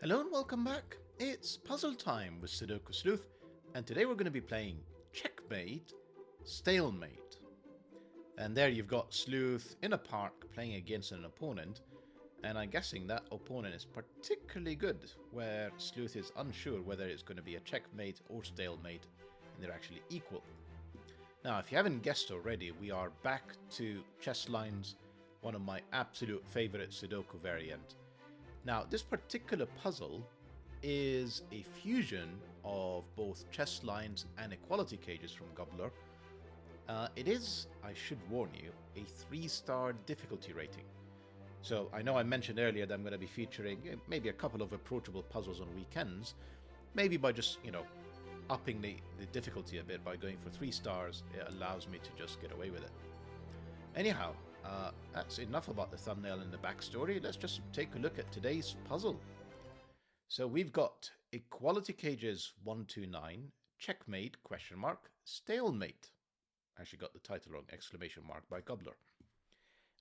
Hello and welcome back. It's puzzle time with Sudoku Sleuth, and today we're going to be playing Checkmate, Stalemate. And there you've got Sleuth in a park playing against an opponent, and I'm guessing that opponent is particularly good, where Sleuth is unsure whether it's going to be a checkmate or stalemate, and they're actually equal. Now, if you haven't guessed already, we are back to chess lines, one of my absolute favorite Sudoku variant. Now, this particular puzzle is a fusion of both chess lines and equality cages from gUBBLOR. It is, I should warn you, a 3-star difficulty rating. So I know I mentioned earlier that I'm going to be featuring maybe a couple of approachable puzzles on weekends, maybe by just, upping the difficulty a bit by going for 3 stars. It allows me to just get away with it. Anyhow, that's enough about the thumbnail and the backstory. Let's just take a look at today's puzzle. So we've got equality cages 1, 2, 9, checkmate, ? Stalemate. I actually got the title wrong, ! by gUBBLOR.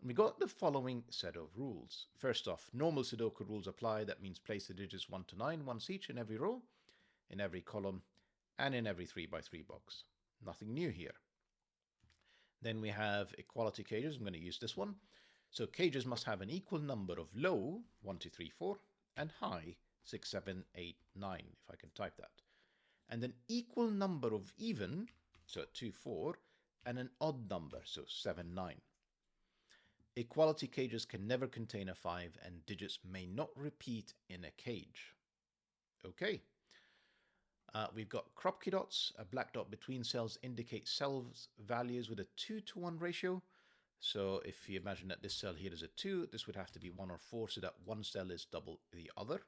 And we got the following set of rules. First off, normal Sudoku rules apply. That means place the digits 1 to 9 once each in every row, in every column, and in every 3x3 box. Nothing new here. Then we have equality cages. I'm going to use this one. So cages must have an equal number of low, 1, 2, 3, 4, and high, 6, 7, 8, 9, if I can type that. And an equal number of even, so 2, 4, and an odd number, so 7, 9. Equality cages can never contain a 5, and digits may not repeat in a cage. Okay. We've got Kropki dots. A black dot between cells indicates cells values with a 2-to-1 ratio. So if you imagine that this cell here is a 2, this would have to be 1 or 4, so that one cell is double the other.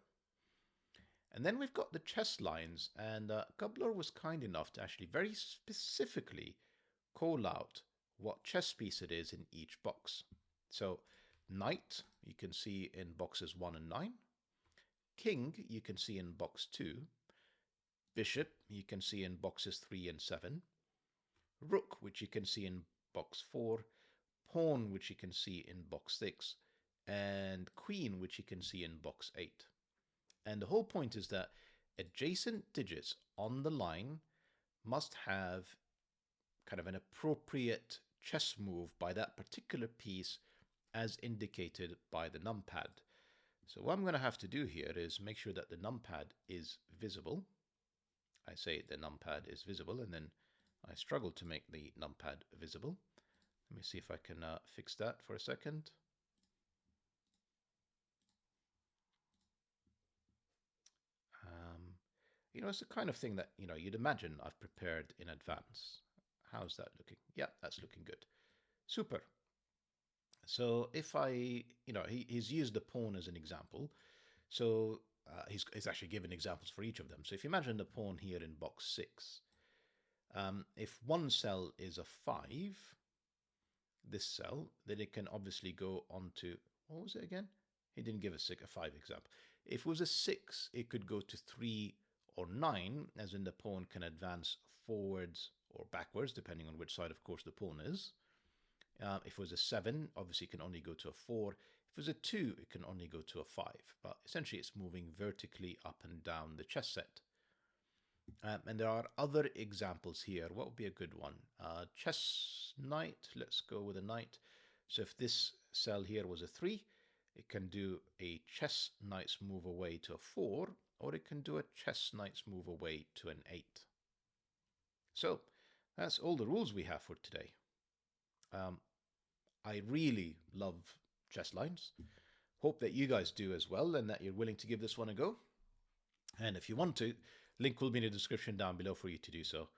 And then we've got the chess lines, and gUBBLOR was kind enough to actually very specifically call out what chess piece it is in each box. So knight, you can see in boxes 1 and 9. King, you can see in box 2. Bishop, you can see in boxes 3 and 7. Rook, which you can see in box 4. Pawn, which you can see in box 6. And queen, which you can see in box 8. And the whole point is that adjacent digits on the line must have kind of an appropriate chess move by that particular piece as indicated by the numpad. So what I'm going to have to do here is make sure that the numpad is visible. I say the numpad is visible, and then I struggle to make the numpad visible. Let me see if I can fix that for a second. It's the kind of thing that, you'd imagine I've prepared in advance. How's that looking? Yeah, that's looking good. Super. So if I, he's used the pawn as an example. So he's actually given examples for each of them. So if you imagine the pawn here in box 6, if one cell is a 5, this cell, then it can obviously go on to, what was it again? He didn't give a 5 example. If it was a 6, it could go to 3 or 9, as in the pawn can advance forwards or backwards, depending on which side, of course, the pawn is. If it was a 7, obviously it can only go to a 4. If it was a 2, it can only go to a 5. But essentially, it's moving vertically up and down the chess set. And there are other examples here. What would be a good one? Chess knight. Let's go with a knight. So if this cell here was a 3, it can do a chess knight's move away to a 4, or it can do a chess knight's move away to an 8. So that's all the rules we have for today. I really love chess lines. Hope that you guys do as well, and that you're willing to give this one a go. And if you want to, link will be in the description down below for you to do so.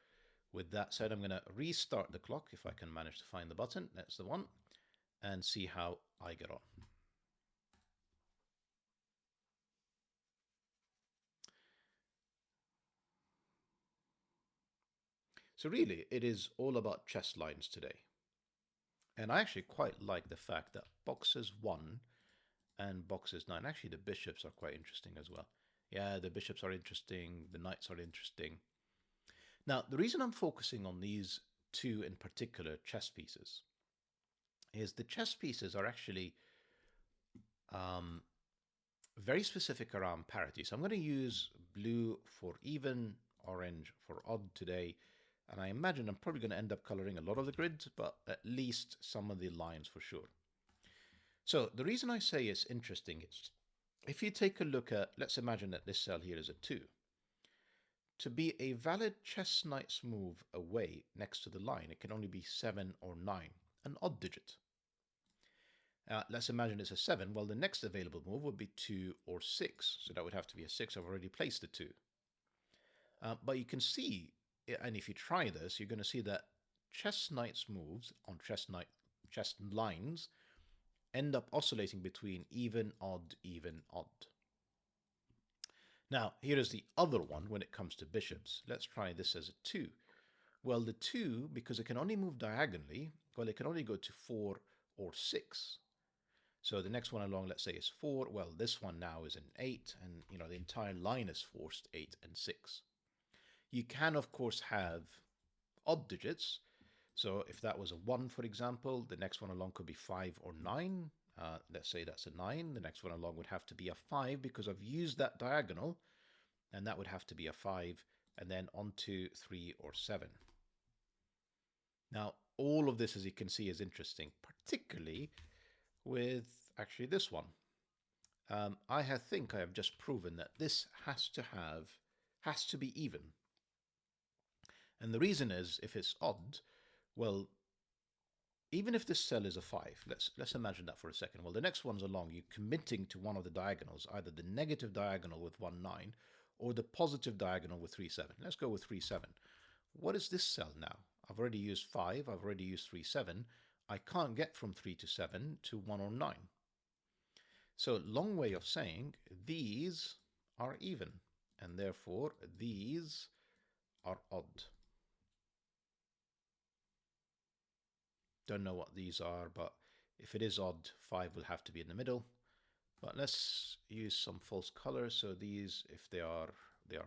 With that said, I'm going to restart the clock if I can manage to find the button. That's the one. And see how I get on. So really, it is all about chess lines today. And I actually quite like the fact that boxes 1 and boxes 9, actually the bishops are quite interesting as well. Yeah, the bishops are interesting, the knights are interesting. Now, the reason I'm focusing on these two in particular chess pieces is the chess pieces are actually very specific around parity. So I'm going to use blue for even, orange for odd today. And I imagine I'm probably going to end up coloring a lot of the grids, but at least some of the lines for sure. So the reason I say it's interesting is if you take a look at, let's imagine that this cell here is a 2. To be a valid chess knight's move away next to the line, it can only be 7 or 9, an odd digit. Let's imagine it's a 7. Well, the next available move would be 2 or 6. So that would have to be a 6. I've already placed the 2. But you can see, and if you try this, you're going to see that chess knight's moves on chess lines end up oscillating between even, odd, even, odd. Now, here is the other one when it comes to bishops. Let's try this as a 2. Well, the 2, because it can only move diagonally, well, it can only go to 4 or 6. So the next one along, let's say, is 4. Well, this one now is an 8, and the entire line is forced 8 and 6. You can, of course, have odd digits. So if that was a 1, for example, the next one along could be 5 or 9. Let's say that's a 9. The next one along would have to be a 5 because I've used that diagonal, and that would have to be a 5, and then on to 3 or 7. Now, all of this, as you can see, is interesting, particularly with actually this one. I think I have just proven that this has to be even. And the reason is, if it's odd, well, even if this cell is a 5, let's imagine that for a second. Well, the next one's along, you're committing to one of the diagonals, either the negative diagonal with 1, 9, or the positive diagonal with 3, 7. Let's go with 3, 7. What is this cell now? I've already used 5, I've already used 3, 7. I can't get from 3 to 7 to 1 or 9. So, long way of saying, these are even, and therefore these are odd. Don't know what these are, but if it is odd, 5 will have to be in the middle. But let's use some false color. So these, if they are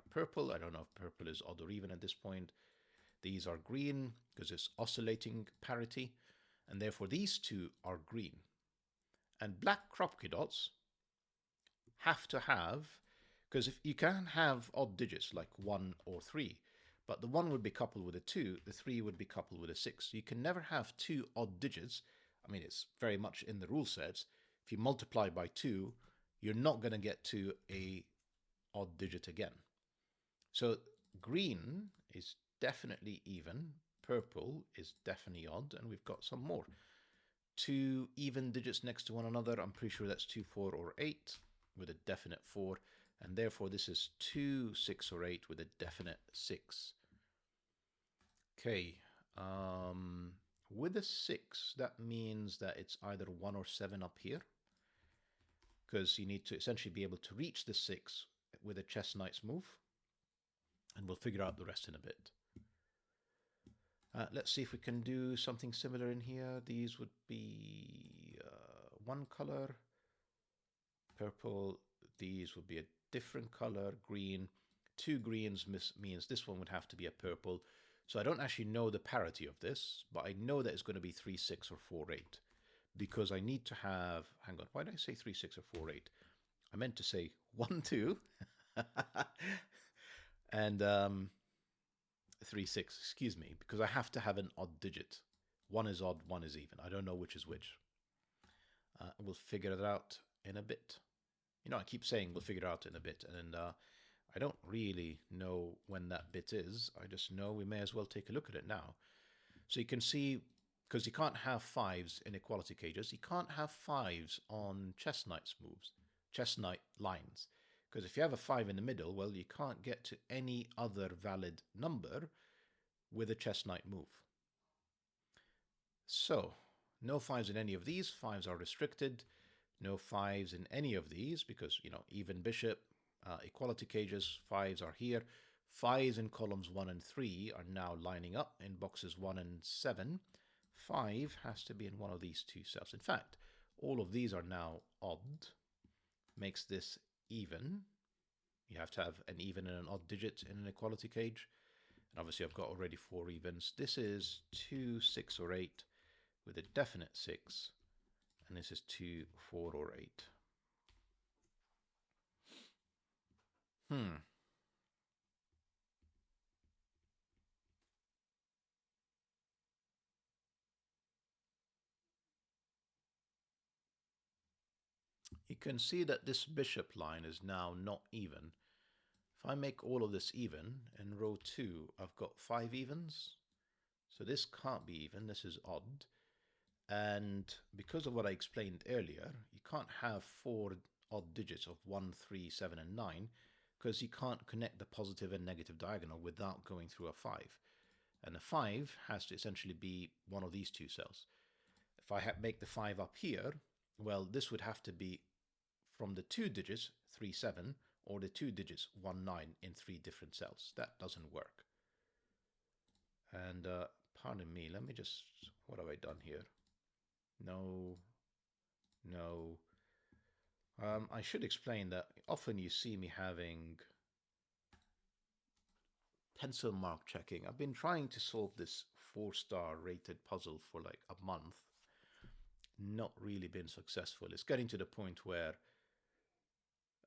purple. I don't know if purple is odd or even at this point. These are green because it's oscillating parity, and therefore these two are green. And black Kropki dots have to have, because if you can have odd digits like 1 or 3, but the 1 would be coupled with a 2, the 3 would be coupled with a 6. You can never have 2 odd digits. I mean, it's very much in the rule sets. If you multiply by 2, you're not going to get to a odd digit again. So green is definitely even, purple is definitely odd, and we've got some more. 2 even digits next to one another. I'm pretty sure that's 2, 4, or 8 with a definite 4. And therefore this is 2, 6, or 8 with a definite 6. Okay, with a 6, that means that it's either 1 or 7 up here, because you need to essentially be able to reach the 6 with a chess knight's move, and we'll figure out the rest in a bit. Let's see if we can do something similar in here. These would be one color, purple. These would be a different color, green. 2 greens means this one would have to be a purple. So I don't actually know the parity of this, but I know that it's going to be 3, 6, or 4, 8. Because I need to have, hang on, why did I say 3, 6, or 4, 8? I meant to say 1, 2, and 3, 6, excuse me, because I have to have an odd digit. 1 is odd, 1 is even. I don't know which is which. We'll figure it out in a bit. I keep saying we'll figure it out in a bit, and I don't really know when that bit is. I just know we may as well take a look at it now. So you can see, because you can't have 5s in equality cages, you can't have 5s on chess knight's moves, chess knight lines. Because if you have a 5 in the middle, well, you can't get to any other valid number with a chess knight move. So, no 5s in any of these. 5s are restricted. No 5s in any of these because, even bishop, equality cages, 5s are here. 5s in columns 1 and 3 are now lining up in boxes 1 and 7. 5 has to be in one of these 2 cells. In fact, all of these are now odd. Makes this even. You have to have an even and an odd digit in an equality cage. And obviously I've got already 4 evens. This is 2, 6, or 8 with a definite 6. And this is 2, 4, or 8. Hmm. You can see that this bishop line is now not even. If I make all of this even, in row 2, I've got 5 evens. So this can't be even, this is odd. And because of what I explained earlier, you can't have 4 odd digits of 1, 3, 7, and 9, because you can't connect the positive and negative diagonal without going through a 5. And a 5 has to essentially be one of these two cells. If I make the 5 up here, well, this would have to be from the 2 digits 3, 7, or the 2 digits 1, 9 in 3 different cells. That doesn't work. And pardon me, let me just, what have I done here? No, no. I should explain that often you see me having pencil mark checking. I've been trying to solve this 4-star rated puzzle for like a month. Not really been successful. It's getting to the point where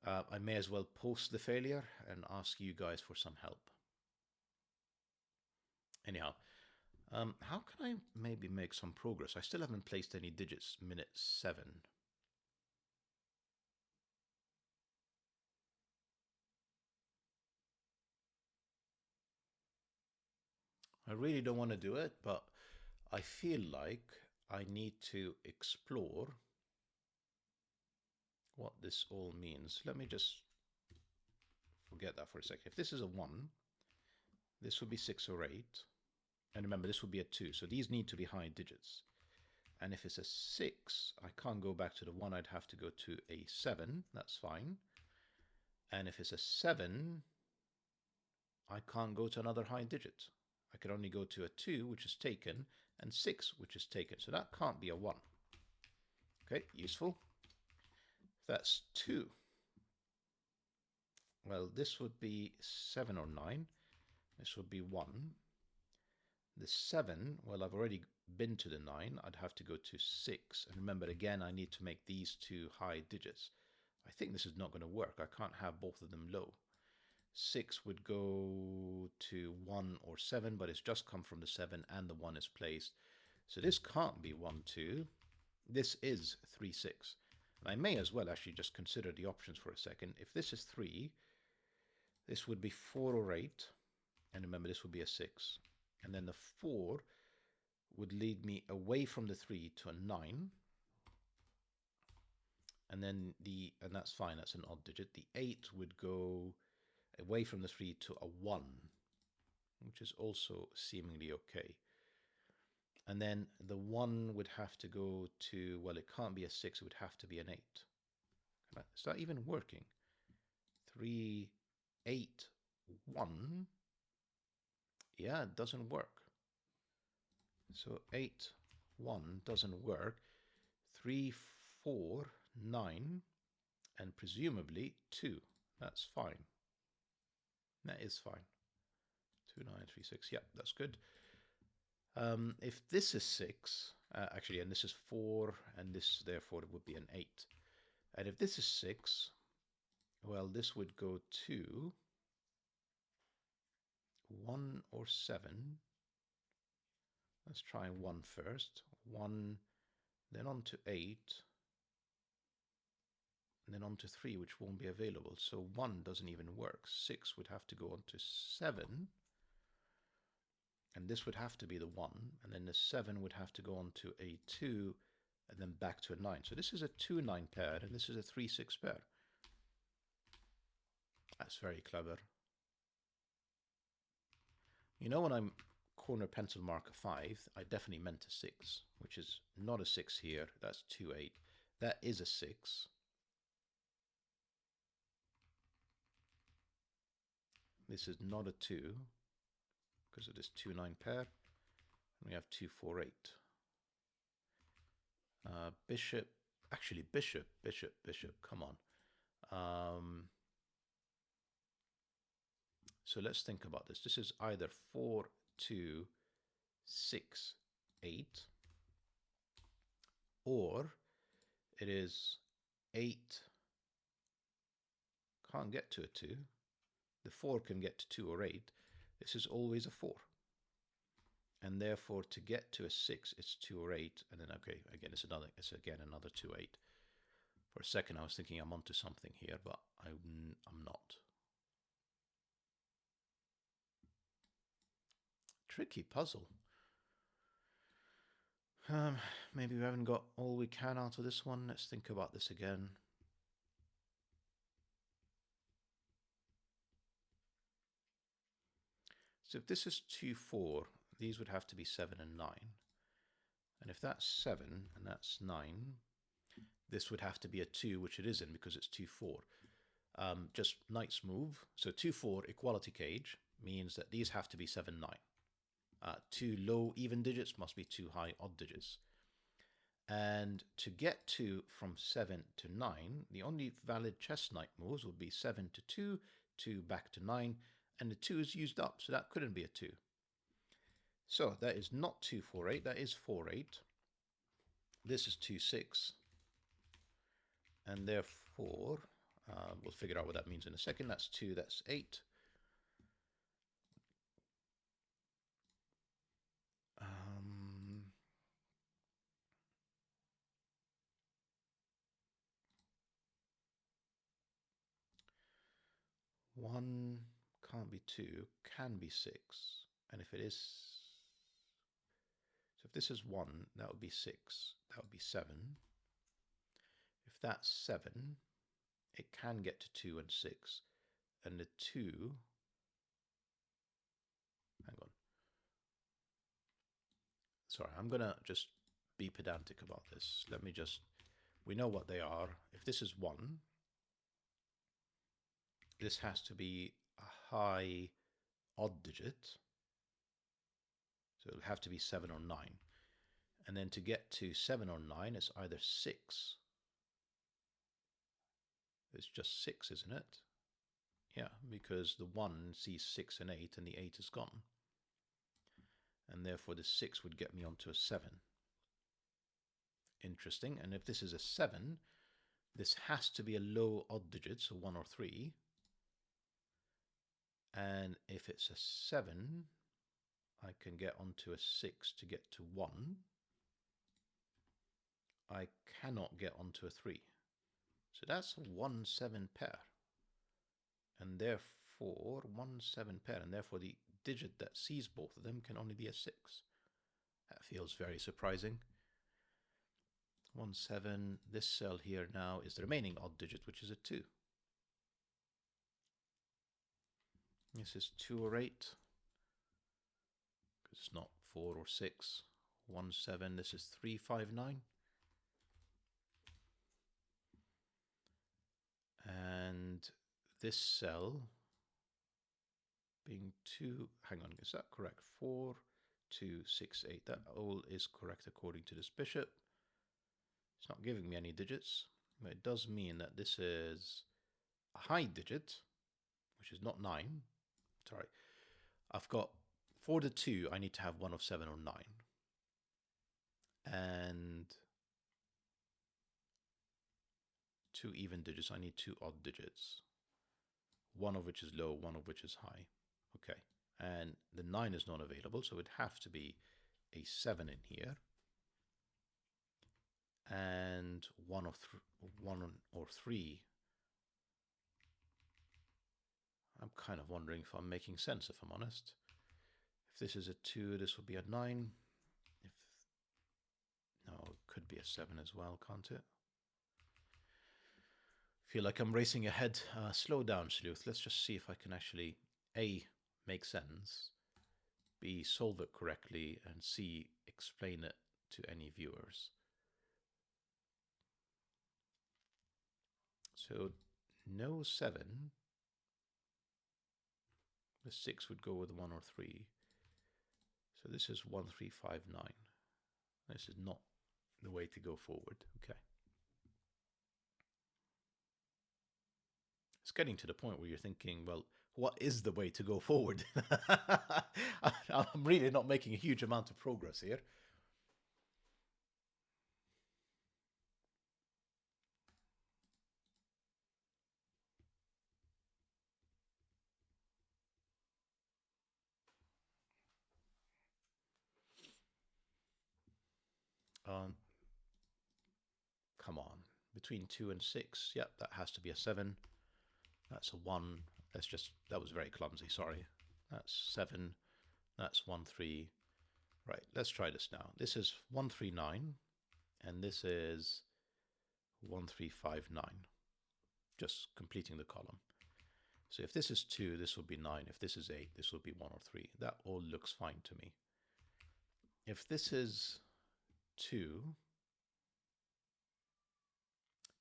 I may as well post the failure and ask you guys for some help. Anyhow, how can I maybe make some progress? I still haven't placed any digits minute 7. I really don't want to do it, but I feel like I need to explore what this all means. Let me just forget that for a second. If this is a 1, this would be 6 or 8. And remember, this would be a 2. So these need to be high digits. And if it's a 6, I can't go back to the 1. I'd have to go to a 7. That's fine. And if it's a 7, I can't go to another high digit. I can only go to a 2, which is taken, and 6, which is taken. So that can't be a 1. Okay, useful. That's 2. Well, this would be 7 or 9. This would be 1. The 7, well, I've already been to the 9. I'd have to go to 6. And remember, again, I need to make these 2 high digits. I think this is not going to work. I can't have both of them low. 6 would go to 1 or 7, but it's just come from the 7 and the 1 is placed. So this can't be 1, 2. This is 3, 6. And I may as well actually just consider the options for a second. If this is 3, this would be 4 or 8. And remember, this would be a 6. And then the 4 would lead me away from the 3 to a 9. And then and that's fine, that's an odd digit. The 8 would go away from the 3 to a 1, which is also seemingly okay. And then the 1 would have to go to, well, it can't be a 6, it would have to be an 8. Is that even working? 3, 8, 1. Yeah, it doesn't work. So 8, 1 doesn't work. 3, 4, 9, and presumably 2. That's fine. That is fine. 2, 9, 3, 6. Yeah, that's good. If this is 6, actually, and this is 4, and this therefore would be an 8. And if this is 6, well, this would go to 1 or 7. Let's try 1 first. 1, then on to 8, and then on to 3, which won't be available. So 1 doesn't even work. 6 would have to go on to 7. And this would have to be the 1. And then the 7 would have to go on to a 2, and then back to a 9. So this is a 2-9 pair, and this is a 3-6 pair. That's very clever. You know, when I'm corner pencil mark a 5, I definitely meant a 6, which is not a 6 here. That's 2, 8. That is a 6. This is not a 2, because of this 2-9 pair. And we have 2, 4, 8. Bishop, actually bishop, bishop, bishop, come on. So let's think about this. This is either 4, 2, 6, 8, or it is 8, can't get to a 2, the 4 can get to 2 or 8, this is always a 4. And therefore, to get to a 6, it's 2 or 8, and then, okay, again, it's again another 2, 8. For a second, I was thinking I'm onto something here, but I'm not. Tricky puzzle. Maybe we haven't got all we can out of this one. Let's think about this again. So if this is 2, 4, these would have to be 7 and 9. And if that's 7 and that's 9, this would have to be a 2, which it isn't because it's 2, 4. Just nice move. So 2, 4 equality cage means that these have to be 7, 9. 2 low even digits must be 2 high odd digits. And to get to from 7 to 9, the only valid chess knight moves would be 7 to 2, 2 back to 9, and the 2 is used up, so that couldn't be a 2. So that is not 2, 4, 8, that is 4, 8. This is 2, 6. And therefore, we'll figure out what that means in a second. That's 2, that's 8. One can't be 2, can be 6. And if it is, so if this is 1, that would be 6, that would be 7. If that's 7, it can get to 2 and 6. And the 2, hang on. Sorry, I'm going to just be pedantic about this. Let me just, we know what they are. If this is 1, this has to be a high odd digit. So it'll have to be 7 or 9. And then to get to 7 or 9, it's either 6. It's just 6, isn't it? Yeah, because the 1 sees 6 and 8, and the 8 is gone. And therefore the 6 would get me onto a 7. Interesting. And if this is a 7, this has to be a low odd digit, so 1 or 3. And if it's a 7, I can get onto a 6 to get to 1. I cannot get onto a 3. So that's a 1-7 pair. And therefore, 1-7 pair. And therefore, the digit that sees both of them can only be a 6. That feels very surprising. 1-7. This cell here now is the remaining odd digit, which is a 2. This is 2 or 8. It's not 4 or 6. 1-7. This is 3-5-9. And this cell being 2, hang on, is that correct? 4, 2, 6, 8. That all is correct according to this bishop. It's not giving me any digits, but it does mean that this is a high digit, which is not 9. Sorry. I've got, for the 2, I need to have one of 7 or 9. And 2 even digits, I need 2 odd digits. One of which is low, one of which is high. Okay. And the 9 is not available, so it'd have to be a 7 in here. And 1 or 3. I'm kind of wondering if I'm making sense, if I'm honest. If this is a 2, this would be a 9. If no, it could be a 7 as well, can't it? Feel like I'm racing ahead. Slow down, Sleuth. Let's just see if I can actually A, make sense, B, solve it correctly, and C, explain it to any viewers. So no 7. The 6 would go with 1 or 3. So this is 1, 3, 5, 9. This is not the way to go forward. Okay. It's getting to the point where you're thinking, well, what is the way to go forward? I'm really not making a huge amount of progress here. Come on. Between 2 and 6. Yep, that has to be a 7. That's a 1. That was very clumsy, sorry. That's 7. That's 1, 3. Right, let's try this now. This is 1, 3, 9. And this is 1, 3, 5, 9. Just completing the column. So if this is 2, this will be 9. If this is 8, this will be 1 or 3. That all looks fine to me. If this is 2,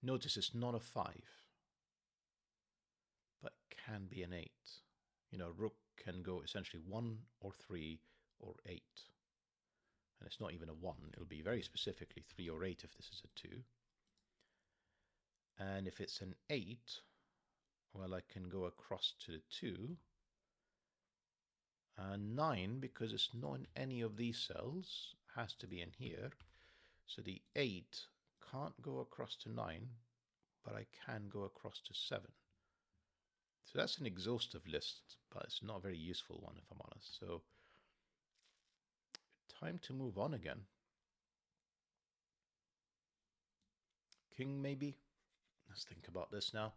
notice it's not a 5, but can be an 8. You know, rook can go essentially 1 or 3 or 8. And it's not even a 1. It'll be very specifically 3 or 8 if this is a 2. And if it's an 8, well, I can go across to the 2. And 9, because it's not in any of these cells, has to be in here. So the 8 can't go across to 9, but I can go across to 7. So that's an exhaustive list, but it's not a very useful one, if I'm honest. So time to move on again. King, maybe? Let's think about this now.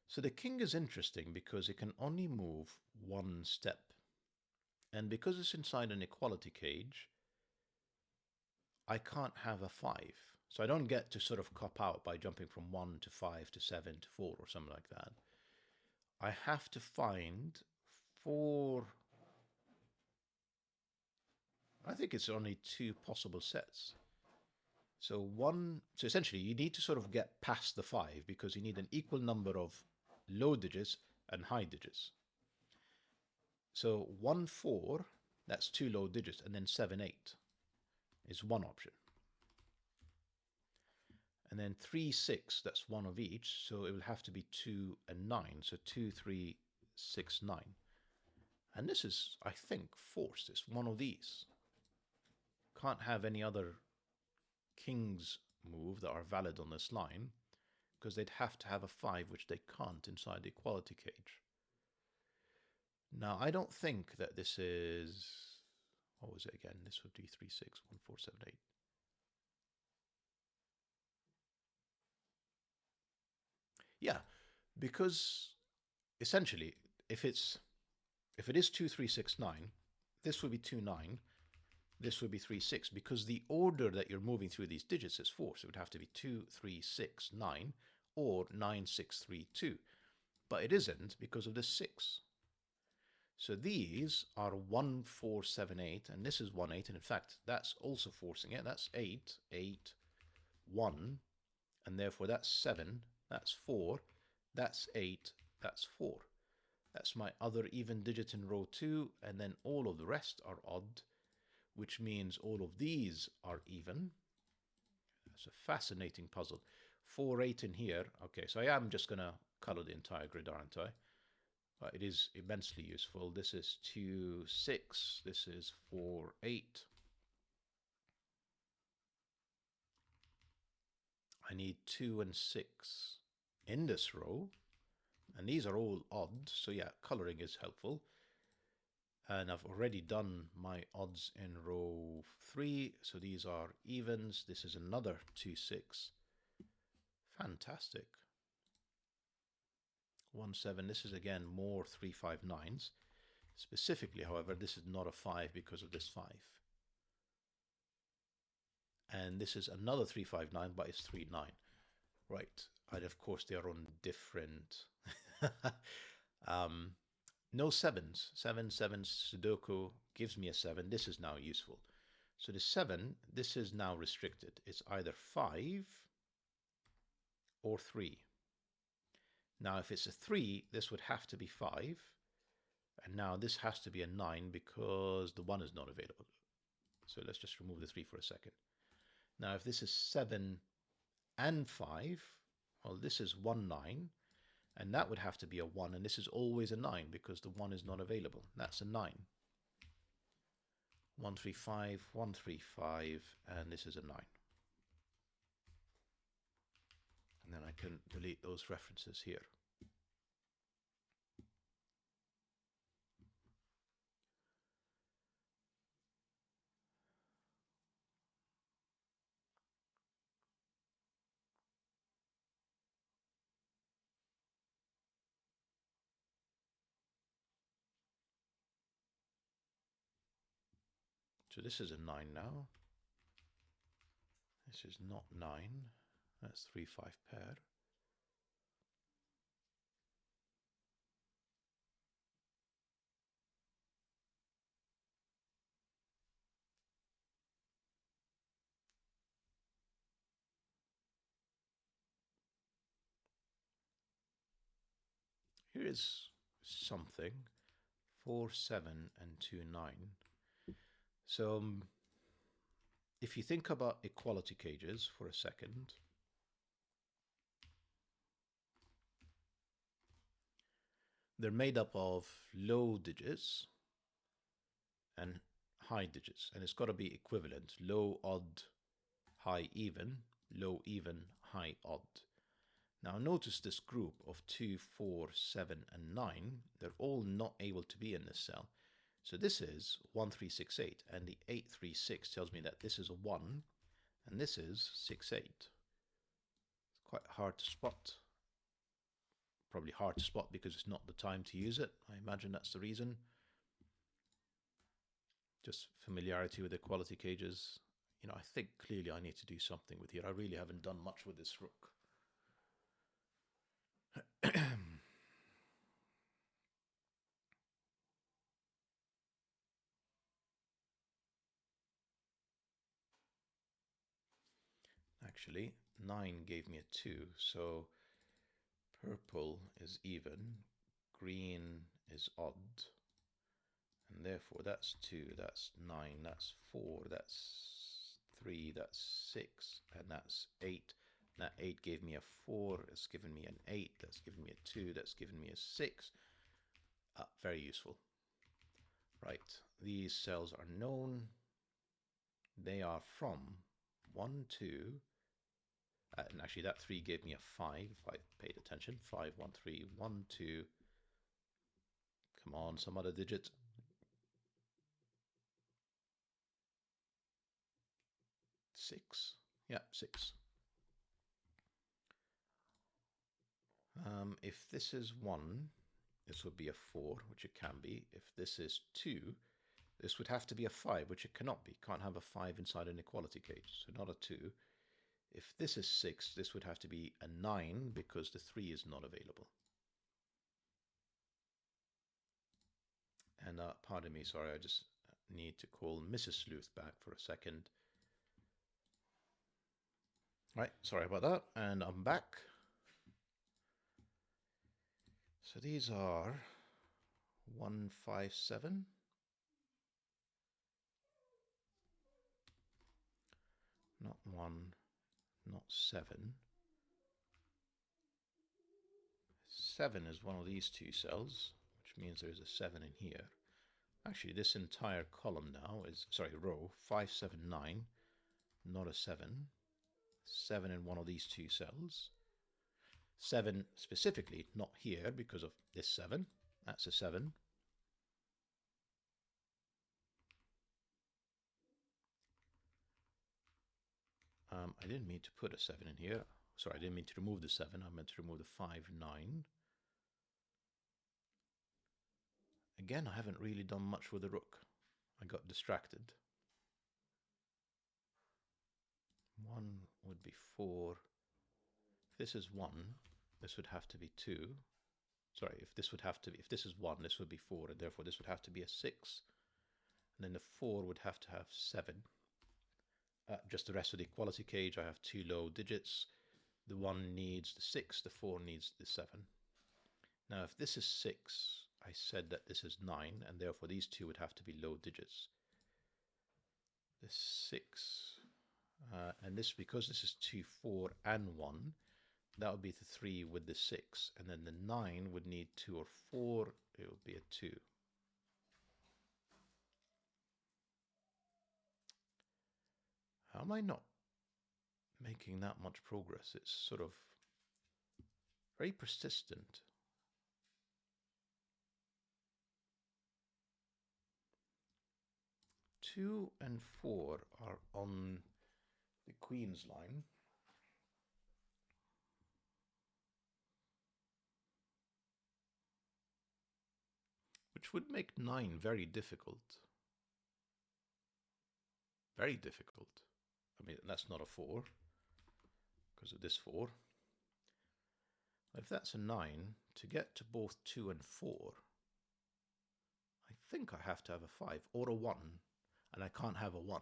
So the king is interesting because it can only move one step. And because it's inside an equality cage, I can't have a 5. So I don't get to sort of cop out by jumping from 1 to 5 to 7 to 4 or something like that. I have to find 4. I think it's only 2 possible sets. So essentially you need to sort of get past the 5 because you need an equal number of low digits and high digits. So 1, 4, that's 2 low digits, and then 7, 8 is one option. And then 3, 6, that's one of each, so it will have to be 2 and 9. So 2, 3, 6, 9. And this is, I think, forced. It's one of these. Can't have any other kings move that are valid on this line, because they'd have to have a 5, which they can't inside the equality cage. Now, I don't think that this is... What was it again? This would be 3, 6, 1, 4, 7, 8. Yeah, because essentially, if it is 2, 3, 6, 9, this would be 2, 9. This would be 3, 6, because the order that you're moving through these digits is 4. So it would have to be 2, 3, 6, 9, or 9, 6, 3, 2. But it isn't because of the 6. So these are 1, 4, 7, 8, and this is 1, 8, and in fact, that's also forcing it. That's 8, 8, 1, and therefore that's 7, that's 4, that's 8, that's 4. That's my other even digit in row 2, and then all of the rest are odd, which means all of these are even. It's a fascinating puzzle. 4, 8 in here. Okay, so I am just going to color the entire grid, aren't I? But it is immensely useful. This is 2, 6. This is 4, 8. I need 2 and 6 in this row. And these are all odd. So yeah, coloring is helpful. And I've already done my odds in row 3. So these are evens. This is another 2, 6. Fantastic. 1, 7. This is again more 3, 5, 9s. Specifically, however, this is not a 5 because of this 5. And this is another 3, 5, 9, but it's 3, 9. Right. And of course, they are on different... no 7s. 7, 7, Sudoku gives me a 7. This is now useful. So the 7, this is now restricted. It's either 5 or 3. Now, if it's a 3, this would have to be 5. And now this has to be a 9 because the 1 is not available. So let's just remove the 3 for a second. Now, if this is 7 and 5, well, this is 1, 9. And that would have to be a 1. And this is always a 9 because the 1 is not available. That's a 9. 1, 3, 5, 1, 3, 5. And this is a 9. And then I can delete those references here. So this is a 9 now. This is not 9. That's 3-5 pair. Here is something. 4, 7, and 2, 9. So if you think about equality cages for a second, they're made up of low digits and high digits, and it's got to be equivalent. Low, odd, high, even, low, even, high, odd. Now notice this group of 2, 4, 7, and 9, they're all not able to be in this cell. So this is 1, 3, 6, 8, and the 8, 3, 6 tells me that this is a 1, and this is 6, 8. It's quite hard to spot. Probably hard to spot because it's not the time to use it. I imagine that's the reason. Just familiarity with equality cages. You know, I think clearly I need to do something with here. I really haven't done much with this rook. Actually, 9 gave me a 2, so purple is even, green is odd, and therefore that's 2, that's 9, that's 4, that's 3, that's 6, and that's 8. That 8 gave me a 4, it's given me an 8, that's given me a 2, that's given me a 6. Very useful. Right, these cells are known. They are from 1, 2, and actually that 3 gave me a 5, if I paid attention. 5, 1, 3, 1, 2. Come on, some other digit. 6. Yeah, 6. If this is 1, this would be a 4, which it can be. If this is 2, this would have to be a 5, which it cannot be. Can't have a 5 inside an equality cage, so not a 2. If this is 6, this would have to be a 9, because the 3 is not available. And pardon me, sorry, I just need to call Mrs. Sleuth back for a second. Right, sorry about that, and I'm back. So these are 1, 5, 7. Not 1, not 7. 7 is one of these two cells, which means there's a 7 in here. Actually, this entire column now is, sorry, row, 5, 7, 9, not a 7. 7 in one of these two cells. 7 specifically, not here because of this 7. That's a 7. I didn't mean to put a 7 in here. Sorry, I didn't mean to remove the 7. I meant to remove the 5, 9. Again, I haven't really done much with the rook. I got distracted. 1 would be 4. If this is 1, this would have to be 2. Sorry, if this is 1, this would be 4, and therefore this would have to be a 6. And then the 4 would have to have 7. Just the rest of the equality cage, I have 2 low digits. The 1 needs the 6, the 4 needs the 7. Now, if this is 6, I said that this is 9, and therefore these 2 would have to be low digits. The 6, and this, because this is 2, 4, and 1, that would be the 3 with the 6, and then the 9 would need 2 or 4, it would be a 2. How am I not making that much progress? It's sort of very persistent. Two and 4 are on the queen's line. Which would make 9 very difficult. Very difficult. I mean, that's not a 4 because of this 4. If that's a 9, to get to both 2 and 4, I think I have to have a 5 or a 1, and I can't have a 1.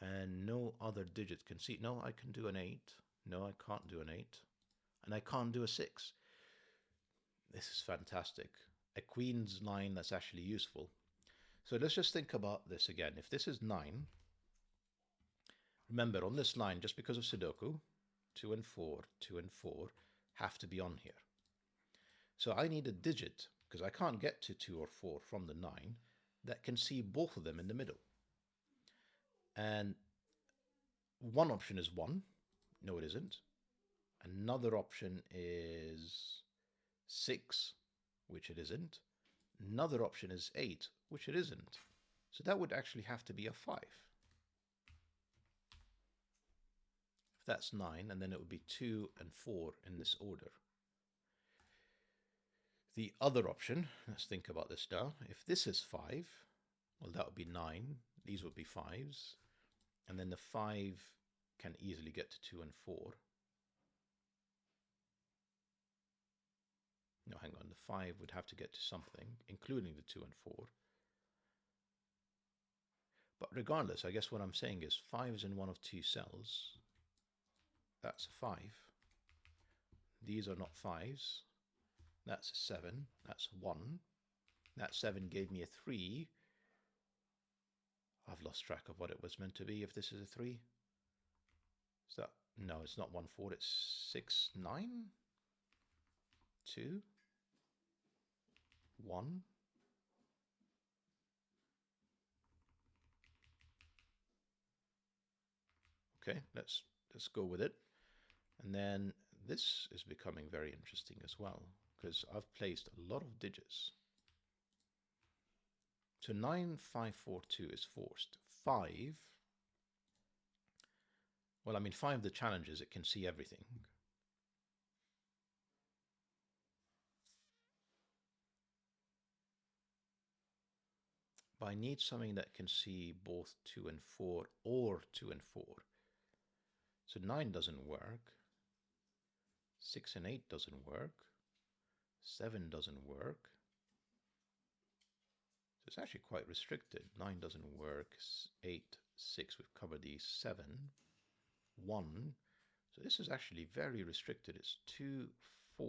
And no other digit can see. No, I can do an 8. No, I can't do an 8. And I can't do a 6. This is fantastic. A queen's line that's actually useful. So let's just think about this again. If this is 9, remember on this line, just because of Sudoku, 2 and 4, 2 and 4 have to be on here. So I need a digit, because I can't get to 2 or 4 from the 9, that can see both of them in the middle. And one option is 1. No, it isn't. Another option is 6, which it isn't. Another option is 8, which it isn't. So that would actually have to be a 5. If that's 9, and then it would be 2 and 4 in this order. The other option, let's think about this now. If this is 5, well, that would be 9. These would be 5s. And then the 5 can easily get to 2 and 4. No, hang on. The 5 would have to get to something, including the 2 and 4. But regardless, I guess what I'm saying is 5 is in one of 2 cells. That's a 5. These are not 5s. That's a 7. That's a 1. That 7 gave me a 3. I've lost track of what it was meant to be if this is a 3. Is that... No, it's not 1, 4. It's 6, 9. 2. 1. Okay, let's go with it. And then this is becoming very interesting as well, because I've placed a lot of digits. So 9, 5, 4, 2 is forced. 5, well, I mean, 5, the challenge is it can see everything. But I need something that can see both 2 and 4 or 2 and 4. So 9 doesn't work. 6 and 8 doesn't work. 7 doesn't work. So it's actually quite restricted. 9 doesn't work. 8, 6, we've covered these. 7, 1. So this is actually very restricted. It's 2, 4,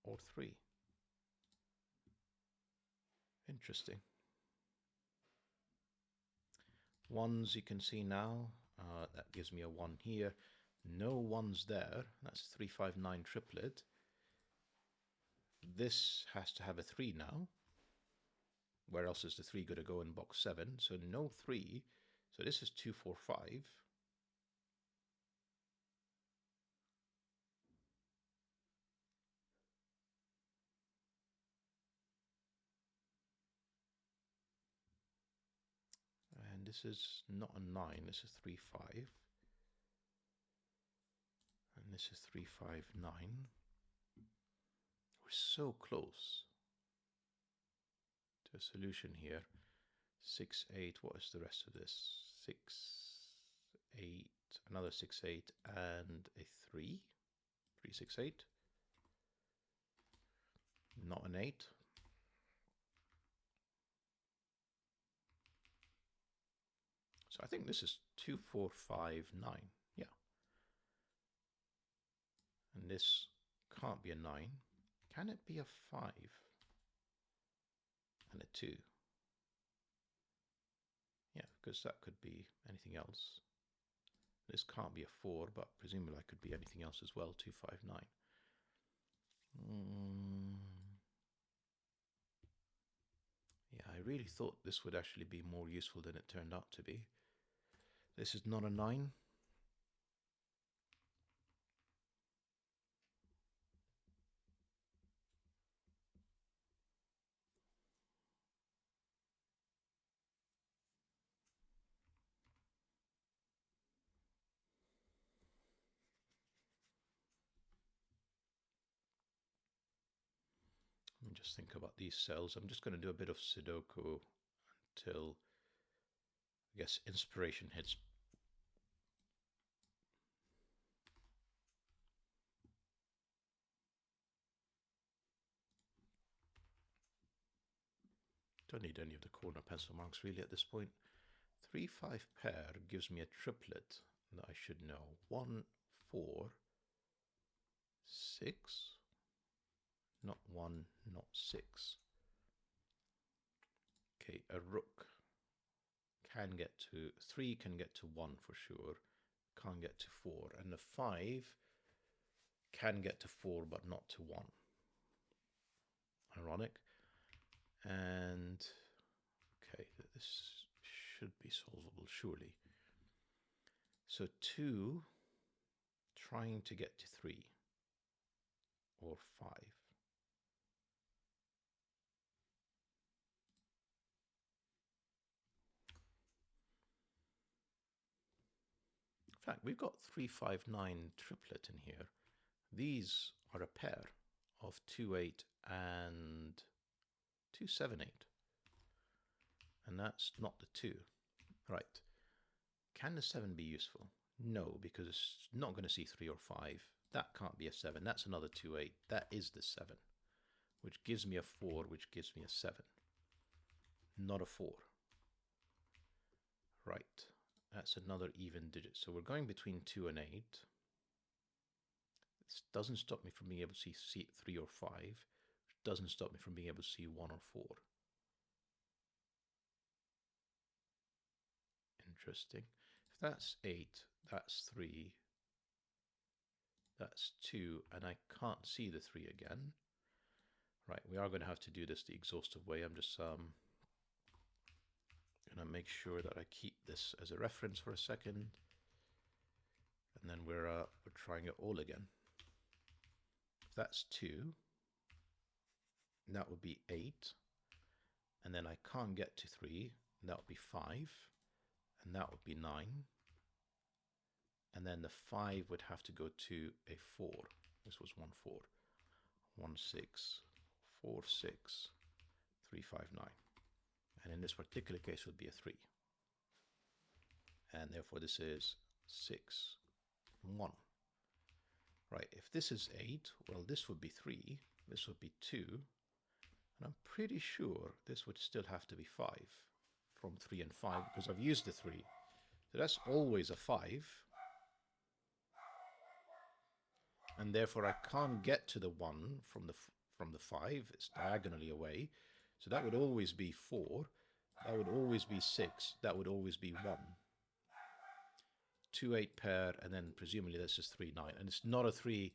or 3. Interesting. 1s you can see now. That gives me a 1 here. No 1s there. That's 3, 5, 9 triplet. This has to have a 3 now. Where else is the 3 going to go in box 7? So no 3. So this is 2, 4, 5. And this is not a 9. This is 3, 5. And this is 3, 5, 9. We're so close to a solution here. 6, 8. What is the rest of this? 6, 8. Another 6, 8. And a 3. 3, 6, 8. Not an 8. So I think this is 2, 4, 5, 9. Yeah. And this can't be a 9. Can it be a 5? And a 2? Yeah, because that could be anything else. This can't be a 4, but presumably that could be anything else as well. 2, 5, 9. Yeah, I really thought this would actually be more useful than it turned out to be. This is not a 9. Just think about these cells. I'm just going to do a bit of Sudoku until I guess inspiration hits. Don't need any of the corner pencil marks really at this point. 3-5 pair gives me a triplet that I should know. 1, 4, 6. Not 1, not 6. Okay, a rook can get to 3, can get to 1 for sure. Can't get to 4, and the 5 can get to 4 but not to 1. Ironic. And okay, this should be solvable surely. So 2 trying to get to 3 or 5. In fact, we've got 3-5-9 triplet in here. These are a pair of 2-8 and 2-7-8. And that's not the 2. Right. Can the 7 be useful? No, because it's not going to see 3 or 5. That can't be a 7. That's another 2-8. That is the 7. Which gives me a 4, which gives me a 7. Not a 4. Right. That's another even digit. So we're going between 2 and 8. This doesn't stop me from being able to see 3 or 5. It doesn't stop me from being able to see 1 or 4. Interesting. If that's 8, that's 3, that's 2, and I can't see the 3 again. Right, we are going to have to do this the exhaustive way. I'm just going to make sure that I keep this as a reference for a second. And then we're trying it all again. If that's 2, that would be 8. And then I can't get to 3, and that would be 5. And that would be 9. And then the 5 would have to go to a 4. This was 1, 4. 1, 6, 4, 6, 3, 5, 9. And in this particular case it would be a 3. And therefore this is 6, 1. Right, if this is 8, well this would be 3, this would be 2. And I'm pretty sure this would still have to be 5 from 3 and 5 because I've used the 3. So that's always a 5. And therefore I can't get to the 1 from the 5. It's diagonally away. So that would always be 4. That would always be 6. That would always be 1. 2-8 pair, and then presumably this is 3-9. And it's not a 3.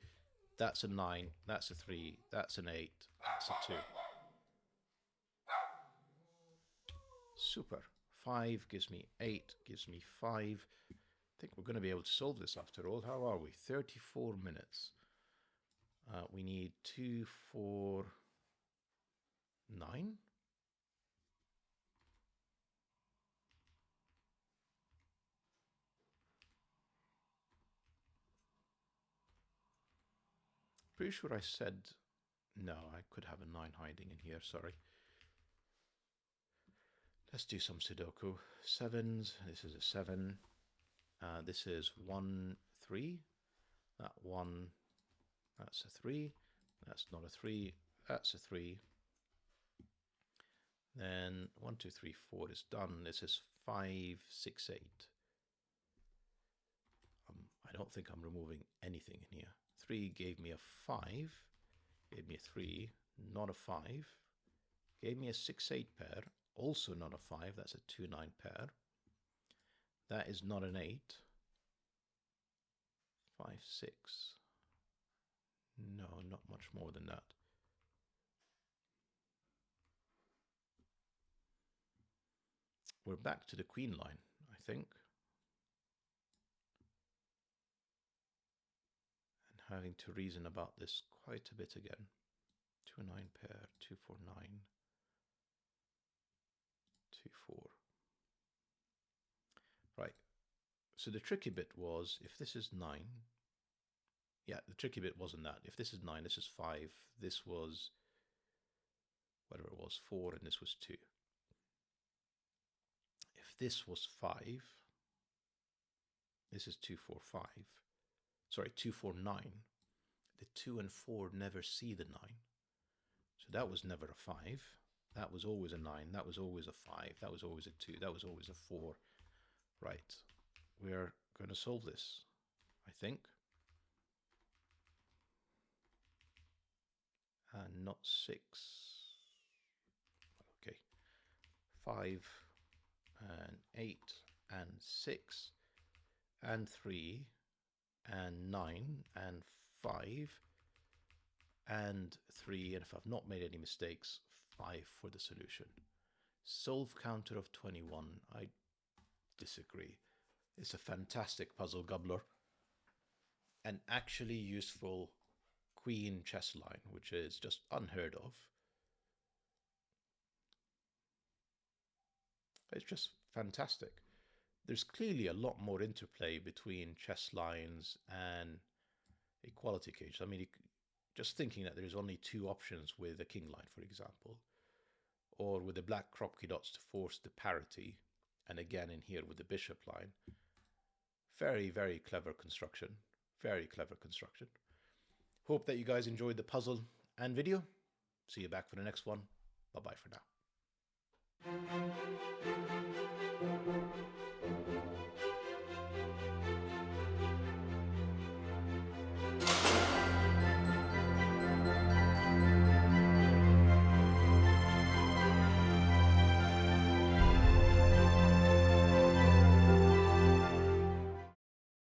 That's a 9. That's a 3. That's an 8. That's a 2. Super. 5 gives me 8, gives me 5. I think we're going to be able to solve this after all. How are we? 34 minutes. We need 2, 4, 9. Pretty sure I said no. I could have a 9 hiding in here. Sorry. Let's do some Sudoku. 7s. This is a 7. This is 1, 3. That 1. That's a 3. That's not a 3. That's a 3. Then 1, 2, 3, 4 is done. This is 5, 6, 8. I don't think I'm removing anything in here. 3 gave me a 5. Gave me a 3. Not a 5. Gave me a 6, 8 pair. Also not a 5. That's a 2, 9 pair. That is not an 8. 5, 6. No, not much more than that. We're back to the queen line, I think. And having to reason about this quite a bit again. 2, 9 pair, 2, 4, 9. 2, 4. Right. So the tricky bit was, if this is 9, yeah, the tricky bit wasn't that. If this is 9, this is 5, this was, whatever it was, 4, and this was 2. If if this was 5, this is 2, 4, 5. Sorry, 2, 4, 9. The 2 and 4 never see the 9. So that was never a 5. That was always a 9. That was always a 5. That was always a 2. That was always a 4. Right. We're going to solve this, I think. And not 6. Okay. 5 and 8 and 6 and 3 and 9 and 5 and 3, and if I've not made any mistakes, 5 for the solution. Solve counter of 21. I disagree. It's a fantastic puzzle, gUBBLOR. An actually useful queen chess line, which is just unheard of. It's just fantastic. There's clearly a lot more interplay between chess lines and equality cage. I mean, just thinking that there's only 2 options with a king line, for example, or with the black Kropki dots to force the parity, and again in here with the bishop line. Very, very clever construction. Very clever construction. Hope that you guys enjoyed the puzzle and video. See you back for the next one. Bye-bye for now.